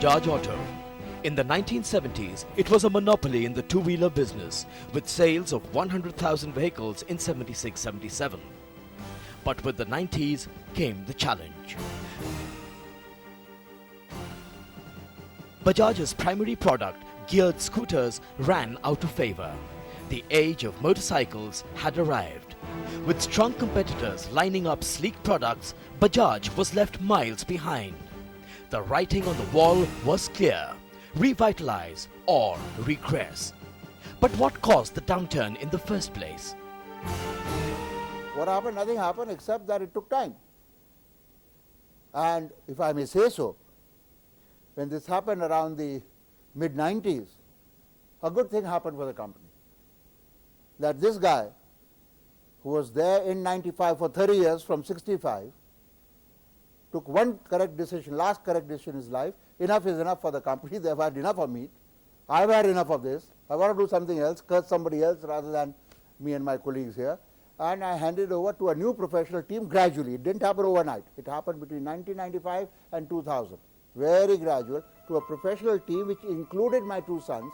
Bajaj Auto. In the 1970s, it was a monopoly in the two-wheeler business with sales of 100,000 vehicles in 76-77. But with the 90s came the challenge. Bajaj's primary product, geared scooters, ran out of favor. The age of motorcycles had arrived. With strong competitors lining up sleek products, Bajaj was left miles behind. The writing on the wall was clear: revitalize or regress. But what caused the downturn in the first place? What happened? Nothing happened except that it took time. And if I may say so, when this happened around the mid-90s, a good thing happened for the company. That this guy, who was there in 95 for 30 years from 65, took one correct decision, last correct decision in his life: enough is enough for the company, they've had enough of me, I've had enough of this, I want to do something else, curse somebody else rather than me and my colleagues here. And I handed over to a new professional team gradually. It didn't happen overnight. It happened between 1995 and 2000. Very gradual, to a professional team which included my two sons,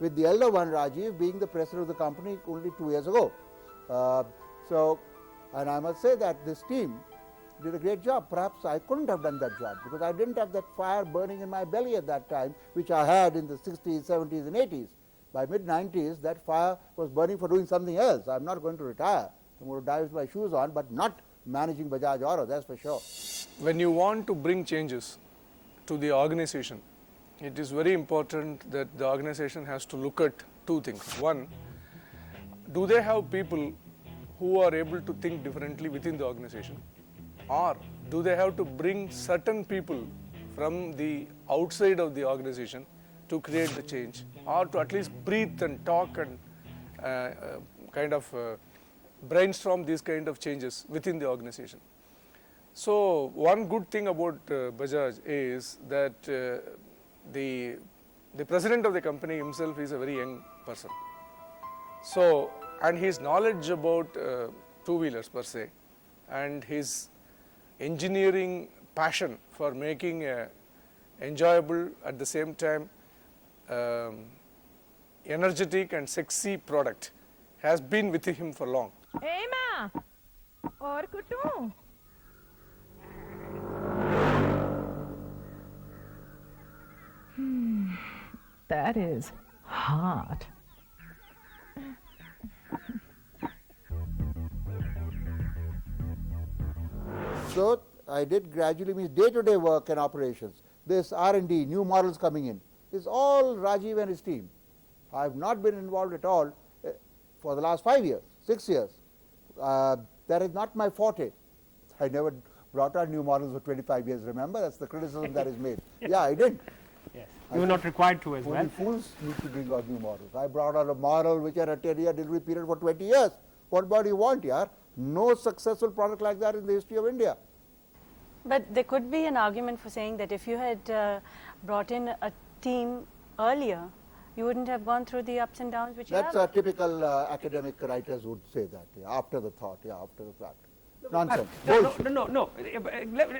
with the elder one, Rajiv, being the president of the company only 2 years ago. And I must say that this team did a great job. Perhaps I couldn't have done that job because I didn't have that fire burning in my belly at that time, which I had in the 60s, 70s and 80s. By mid-90s, that fire was burning for doing something else. I'm not going to retire. I'm going to die with my shoes on, but not managing Bajaj Auto, that's for sure. When you want to bring changes to the organization, it is very important that the organization has to look at two things. One, do they have people who are able to think differently within the organization? Or do they have to bring certain people from the outside of the organization to create the change, or to at least breathe and talk and brainstorm these kind of changes within the organization? So one good thing about Bajaj is that the president of the company himself is a very young person. So, and his knowledge about two-wheelers per se, and his engineering passion for making a enjoyable, at the same time energetic and sexy product has been with him for long. Hey ma, aur kutu? That is hot. So I did gradually, means day-to-day work and operations. This R&D, new models coming in, is all Rajiv and his team. I have not been involved at all for the last 5 years, 6 years. That is not my forte. I never brought out new models for 25 years, remember? That's the criticism that is made. Yeah, I did. Yes, you were not required to as well. Only fools need to bring out new models. I brought out a model which had a 10-year delivery period for 20 years. What more do you want, yaar? No successful product like that in the history of India. But there could be an argument for saying that if you had brought in a team earlier, you wouldn't have gone through the ups and downs which you have. That's typical academic writers would say that, after the thought, after the fact. Nonsense. No.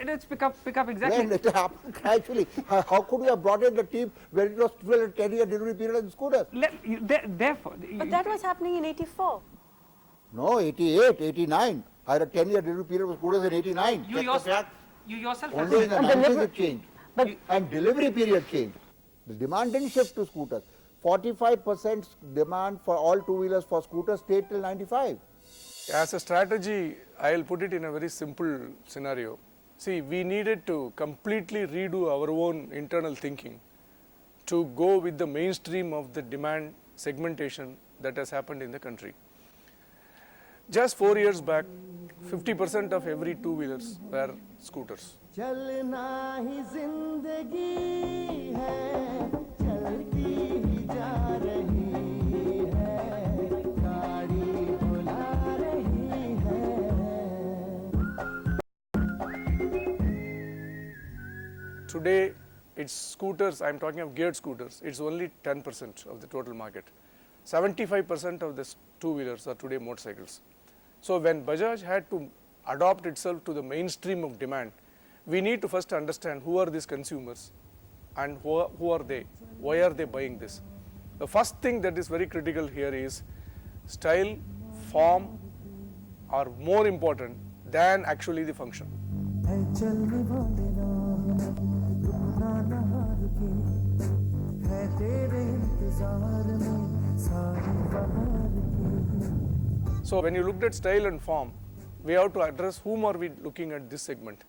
Let's pick up exactly. When it happened, actually, how could you have brought in the team when it was still a 10-year delivery period in scooters? Therefore. But that was happening in 84. No, 88, 89. I had a 10-year delivery period with scooters in 89. You yourself only in the 90s it changed. And delivery period changed. The demand didn't shift to scooters. 45% demand for all two-wheelers for scooters stayed till 95. As a strategy, I will put it in a very simple scenario. See, we needed to completely redo our own internal thinking to go with the mainstream of the demand segmentation that has happened in the country. Just 4 years back, 50% of every two-wheelers were scooters. Today, it's scooters, I'm talking of geared scooters, it's only 10% of the total market. 75% of the two-wheelers are today motorcycles. So when Bajaj had to adopt itself to the mainstream of demand, we need to first understand who are these consumers, and who are they? Why are they buying this? The first thing that is very critical here is style, form are more important than actually the function. So when you looked at style and form, we have to address whom are we looking at this segment.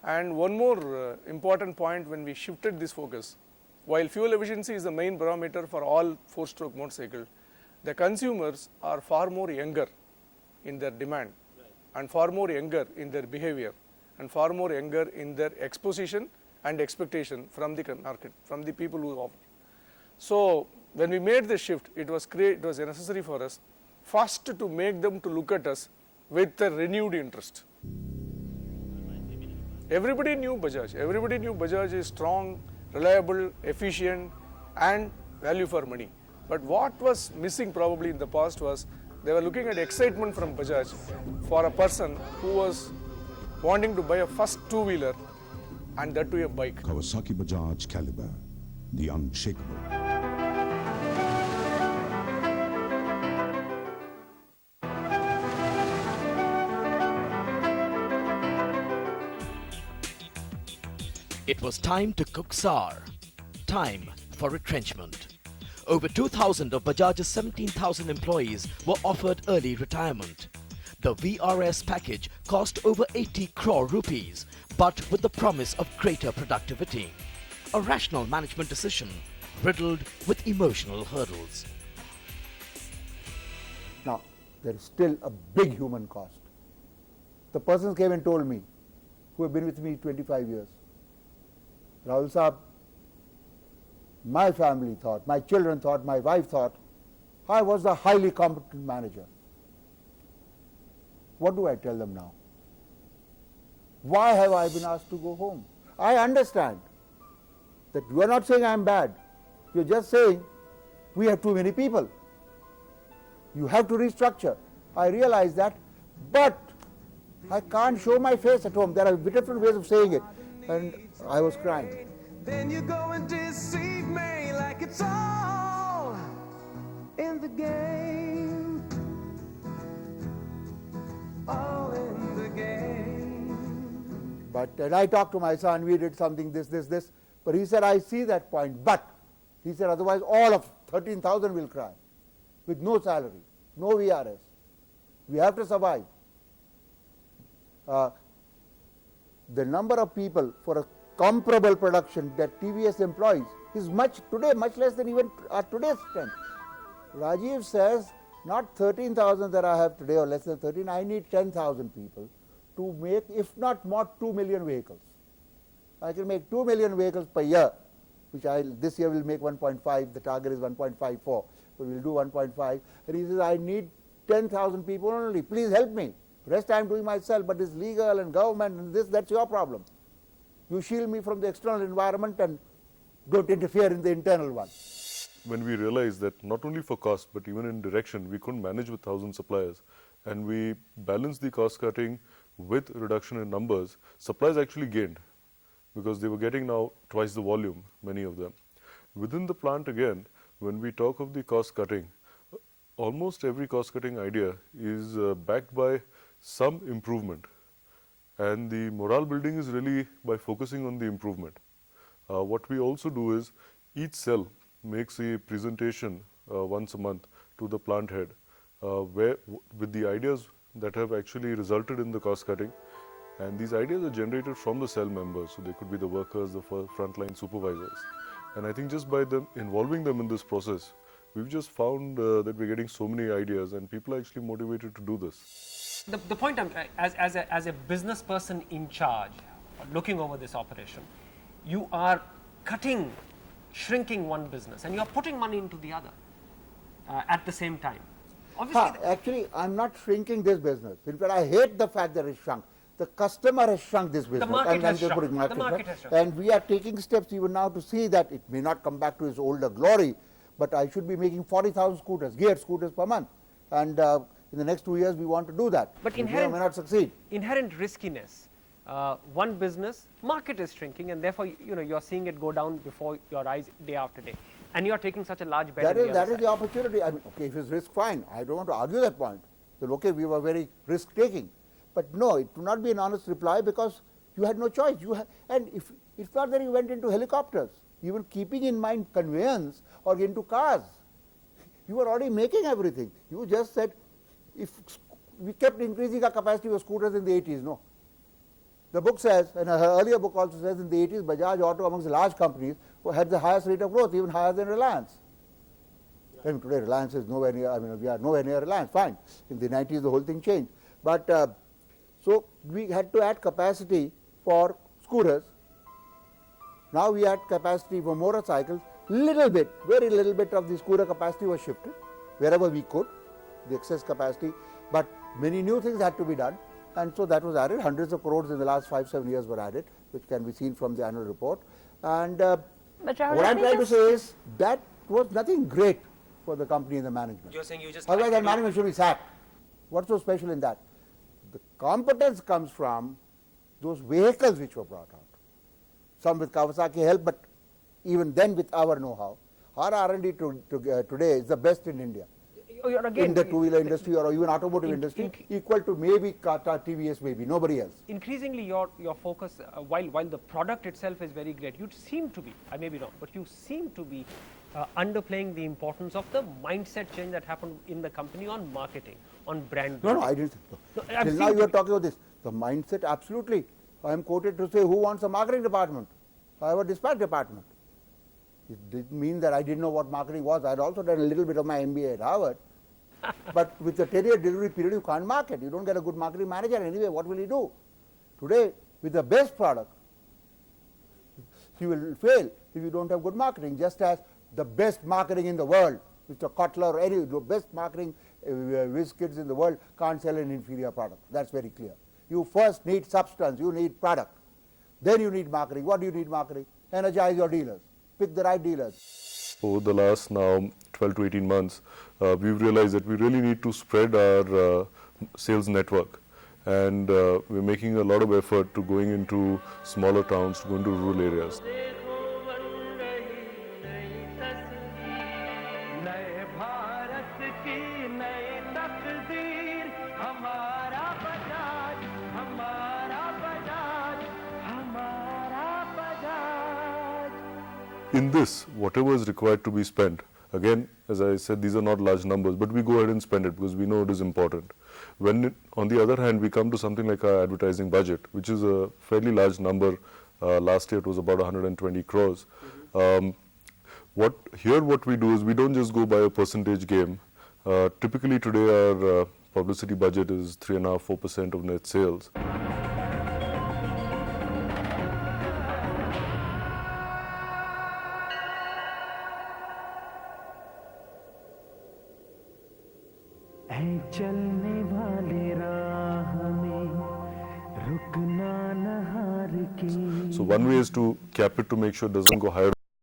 And one more important point when we shifted this focus, while fuel efficiency is the main barometer for all 4-stroke motorcycle, the consumers are far more younger in their demand and far more younger in their behavior and far more younger in their exposition and expectation from the market, from the people who offer. So when we made the shift, it was necessary for us first to make them to look at us with a renewed interest. Everybody knew Bajaj. Everybody knew Bajaj is strong, reliable, efficient and value for money. But what was missing probably in the past was they were looking at excitement from Bajaj for a person who was wanting to buy a first two-wheeler and that to a bike. Kawasaki Bajaj Caliber, the unshakable. It was time to cook sour. Time for retrenchment. Over 2,000 of Bajaj's 17,000 employees were offered early retirement. The VRS package cost over 80 crore rupees, but with the promise of greater productivity. A rational management decision riddled with emotional hurdles. Now, there is still a big human cost. The persons came and told me, who have been with me 25 years, Rahul Saab, my family thought, my children thought, my wife thought, I was a highly competent manager. What do I tell them now? Why have I been asked to go home? I understand that you are not saying I am bad. You are just saying we have too many people. You have to restructure. I realize that, but I can't show my face at home. There are different ways of saying it. And I was crying. Then you go and deceive me like it's all in the game. All in the game. But I talked to my son, we did something, this. But he said, I see that point. But, he said, otherwise all of 13,000 will cry with no salary, no VRS. We have to survive. The number of people for a comparable production that TVS employs is much less than even at today's strength. Rajiv says, not 13,000 that I have today or less than 13, I need 10,000 people to make, if not more, 2 million vehicles. I can make 2 million vehicles per year, which this year will make 1.5, the target is 1.54, but we'll do 1.5. And he says, I need 10,000 people only, please help me. Rest I am doing myself, but it's legal and government and this, that's your problem. You shield me from the external environment and don't interfere in the internal one. When we realized that not only for cost, but even in direction, we couldn't manage with 1,000 suppliers, and we balanced the cost cutting with reduction in numbers, suppliers actually gained because they were getting now twice the volume, many of them. Within the plant again, when we talk of the cost cutting, almost every cost cutting idea is backed by some improvement, and the morale building is really by focusing on the improvement. What we also do is each cell makes a presentation once a month to the plant head with the ideas that have actually resulted in the cost cutting, and these ideas are generated from the cell members, so they could be the workers, the frontline supervisors, and I think just by them involving them in this process, we've just found that we're getting so many ideas and people are actually motivated to do this. The point, as a business person in charge, looking over this operation, you are shrinking one business and you are putting money into the other at the same time. Obviously, actually, I'm not shrinking this business. In fact, I hate the fact that it's shrunk. The customer has shrunk this business. The market has shrunk. And we are taking steps even now to see that it may not come back to its older glory, but I should be making 40,000 scooters, geared scooters per month. And in the next 2 years, we want to do that. But we may not succeed. Inherent riskiness one business, market is shrinking, and therefore you're seeing it go down before your eyes day after day, and you're taking such a large bet. That is the opportunity. I mean, okay, if it's risk, fine. I don't want to argue that point. That okay, we were very risk taking, but no, it would not be an honest reply because you had no choice. And if it's not that you went into helicopters, even keeping in mind conveyance or into cars, you were already making everything. You just said, if we kept increasing our capacity of scooters in the 80s, no. The book says, and her earlier book also says, in the 80s, Bajaj Auto amongst the large companies had the highest rate of growth, even higher than Reliance. I mean, today Reliance is nowhere near, I mean, we are nowhere near Reliance, fine. In the 90s, the whole thing changed. But so we had to add capacity for scooters. Now we add capacity for motorcycles. Little bit, very little bit of the scooter capacity was shifted wherever we could, the excess capacity. But many new things had to be done, and so that was added. Hundreds of crores in the last 5-7 years were added, which can be seen from the annual report. And but Rahul, what I'm trying to say is that was nothing great for the company and the management. You're saying you just otherwise, that management should be sacked. What's so special in that? The competence comes from those vehicles which were brought out. Some with Kawasaki help, but even then with our know-how. Our R&D today is the best in India. In the two-wheeler industry or even automotive industry, equal to maybe Tata, TVS, maybe, nobody else. Increasingly your focus, while the product itself is very great, you seem to be, I may be wrong, but you seem to be underplaying the importance of the mindset change that happened in the company on marketing, on brand building. No, I didn't. Till now you are talking about this. The mindset, absolutely. I am quoted to say, who wants a marketing department? I have a dispatch department. It didn't mean that I didn't know what marketing was. I had also done a little bit of my MBA at Harvard. But with a 10-year delivery period, you can't market. You don't get a good marketing manager anyway. What will he do? Today, with the best product, he will fail if you don't have good marketing, just as the best marketing in the world, Mr. Kotler or any the best marketing whiz kids in the world can't sell an inferior product. That's very clear. You first need substance, you need product. Then you need marketing. What do you need marketing? Energize your dealers. Pick the right dealers. Over the last now 12 to 18 months, we've realized that we really need to spread our sales network, and we're making a lot of effort to going into smaller towns, to go into rural areas. In this, whatever is required to be spent, again, as I said, these are not large numbers, but we go ahead and spend it because we know it is important. When, on the other hand, we come to something like our advertising budget, which is a fairly large number. Last year it was about 120 crores. What we do is we don't just go by a percentage game. Typically today our publicity budget is 3.5–4% of net sales. So one way is to cap it to make sure it doesn't go higher